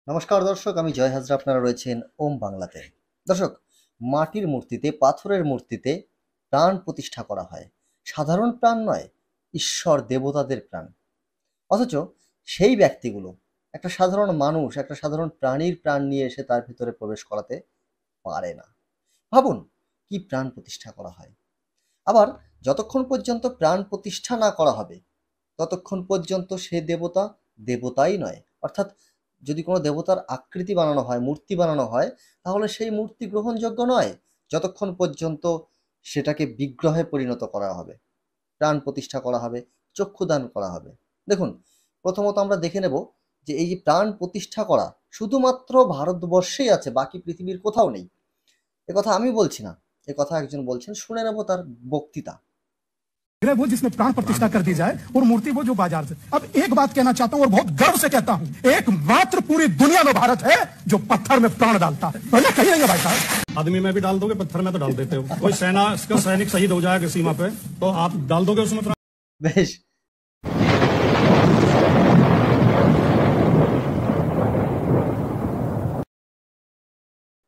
নমস্কার দর্শক, আমি জয় হাজরা। আপনারা রয়েছেন ওম বাংলাতে। দর্শক, মাটির মূর্তিতে, পাথরের মূর্তিতে প্রাণ প্রতিষ্ঠা করা হয়। সাধারণ প্রাণ নয়, ঈশ্বর দেবতাদের প্রাণ। অথচ সেই ব্যক্তিগুলো একটা সাধারণ মানুষ, একটা সাধারণ প্রাণীর প্রাণ নিয়ে এসে তার ভিতরে প্রবেশ করাতে পারে না। ভাবুন, কি প্রাণ প্রতিষ্ঠা করা হয়। আবার যতক্ষণ পর্যন্ত প্রাণ প্রতিষ্ঠা না করা হবে ততক্ষণ পর্যন্ত সে দেবতা দেবতাই নয়। অর্থাৎ যদি কোনো দেবতার আকৃতি বানানো হয়, মূর্তি বানানো হয়, তাহলে সেই মূর্তি গ্রহণযোগ্য নয় যতক্ষণ পর্যন্ত সেটাকে বিগ্রহে পরিণত করা হবে, প্রাণ প্রতিষ্ঠা করা হবে, চক্ষুদান করা হবে। দেখুন, প্রথমত আমরা দেখে নেব যে এই যে প্রাণ প্রতিষ্ঠা করা শুধুমাত্র ভারতবর্ষেই আছে, বাকি পৃথিবীর কোথাও নেই। একথা আমি বলছি না, একথা একজন বলছেন, শুনে নেব তার বক্তৃতা। वो जिसमें प्राण प्रतिष्ठा कर दी जाए और मूर्ति वो जो बाजार से। अब एक बात कहना चाहता हूँ और बहुत गर्व से कहता हूँ, एकमात्र पूरी दुनिया में भारत है जो पत्थर में प्राण डालता है। पहले कहीं नहीं है भाई साहब। आदमी में भी डाल दोगे, पत्थर में तो डाल देते हो। कोई सेना का सैनिक शहीद हो जाएगा सीमा पे तो आप डाल दोगे उसमें प्राण? বেশ,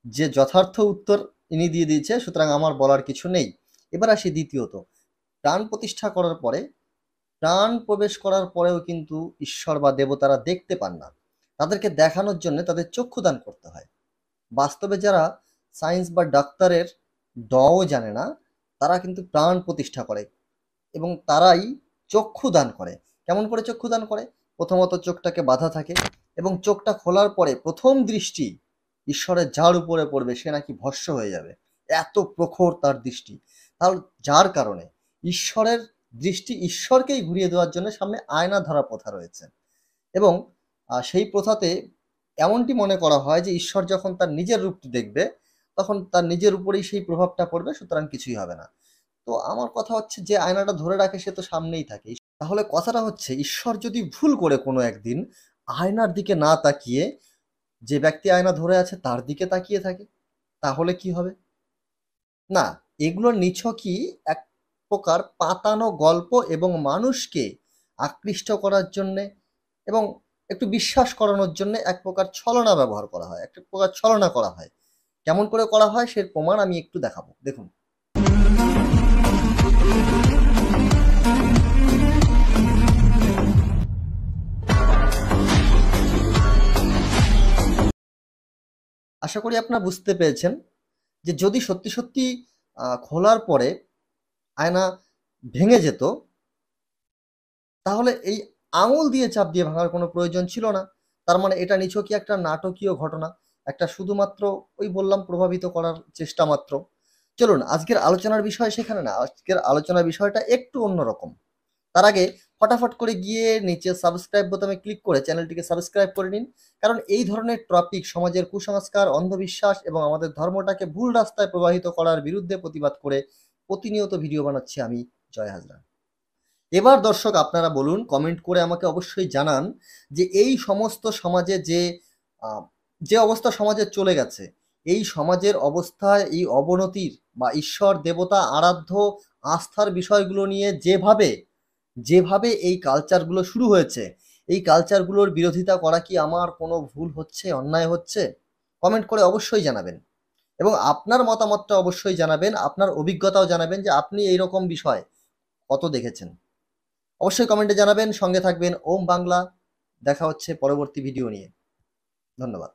যে যথার্থ উত্তর ইনি দিয়ে দিয়েছে, সুতরাং আমার বলার কিছু নেই। এবার আসি দ্বিতীয়ত, প্রাণ প্রতিষ্ঠা করার পরে, প্রাণ প্রবেশ করার পরেও কিন্তু ঈশ্বর বা দেবতারা দেখতে পান না। তাদেরকে দেখানোর জন্য তাদের চক্ষুদান করতে হয়। বাস্তবে যারা সায়েন্স বা ডাক্তারের ডও জানে না, তারা কিন্তু প্রাণ প্রতিষ্ঠা করে এবং তারাই চক্ষুদান করে। কেমন করে চক্ষুদান করে? প্রথমত চোখটাকে বাঁধা থাকে এবং চোখটা খোলার পরে প্রথম দৃষ্টি ঈশ্বরের যার উপরে পড়বে সে নাকি ভস্ম হয়ে যাবে, এত প্রখর তার দৃষ্টি। তাহলে যার কারণে ঈশ্বরের দৃষ্টি, ঈশ্বরকেই ঘুরিয়ে দেওয়ার জন্য সামনে আয়না ধরা প্রথা রয়েছে। এবং সেই প্রথাতে এমনটি মনে করা হয় যে ঈশ্বর যখন তার নিজের রূপটি দেখবে তখন তার নিজের উপরেই সেই প্রভাবটা পড়বে, সুতরাং কিছুই হবে না। তো আমার কথা হচ্ছে, যে আয়নাটা ধরে রাখে সে তো সামনেই থাকে। তাহলে কথাটা হচ্ছে, ঈশ্বর যদি ভুল করে কোনো একদিন আয়নার দিকে না তাকিয়ে যে ব্যক্তি আয়না ধরে আছে তার দিকে তাকিয়ে থাকে, তাহলে কি হবে? না, এগুলো নিছকই এক প্রকার পাতানো গল্প এবং মানুষকে আকৃষ্ট করার জন্যে এবং একটু বিশ্বাস করানোর জন্য এক প্রকার ছলনা ব্যবহার করা হয়, এক প্রকার ছলনা করা হয়। কেমন করে করা হয় সে প্রমাণ আমি একটু দেখাবো, দেখুন। আশা করি আপনারা বুঝতে পেরেছেন যে যদি সত্যি সত্যি খোলার পরে আয়না ভেঙে যেত, তাহলে এই আঙুল দিয়ে চাপ দিয়ে ভাঙার কোনো প্রয়োজন ছিল না। তার মানে এটা নিছকই একটা নাটকীয় ঘটনা, একটা শুধুমাত্র ওই বললাম প্রভাবিত করার চেষ্টা মাত্র। চলুন, আজকের আলোচনার বিষয় সেখানে না, আজকের আলোচনার বিষয়টা একটু অন্যরকম। তার আগে ফটাফট করে গিয়ে নিচে সাবস্ক্রাইব বোতামে ক্লিক করে চ্যানেলটিকে সাবস্ক্রাইব করে নিন, কারণ এই ধরনের টপিক সমাজের কুসংস্কার, অন্ধবিশ্বাস এবং আমাদের ধর্মটাকে ভুল রাস্তায় প্রবাহিত করার বিরুদ্ধে প্রতিবাদ করে প্রতিনিয়ত ভিডিও বানাচ্ছি আমি, জয় হাজরা। এবার দর্শক, আপনারা বলুন, কমেন্ট করে আমাকে অবশ্যই জানান যে এই সমস্ত সমাজে যে অবস্থা সমাজে চলে গেছে, এই সমাজের অবস্থায় এই অবনতির বা ঈশ্বর দেবতা আরাধ্য আস্থার বিষয়গুলো নিয়ে যেভাবে এই কালচারগুলো শুরু হয়েছে, এই কালচারগুলোর বিরোধিতা করা কি আমার কোনো ভুল হচ্ছে, অন্যায় হচ্ছে? কমেন্ট করে অবশ্যই জানাবেন এবং আপনার মতামতটা অবশ্যই জানাবেন, আপনার অভিজ্ঞতাও জানাবেন যে আপনি এইরকম বিষয় কত দেখেছেন। অবশ্যই কমেন্টে জানাবেন। সঙ্গে থাকবেন ওম বাংলা। দেখা হচ্ছে পরবর্তী ভিডিও নিয়ে। ধন্যবাদ।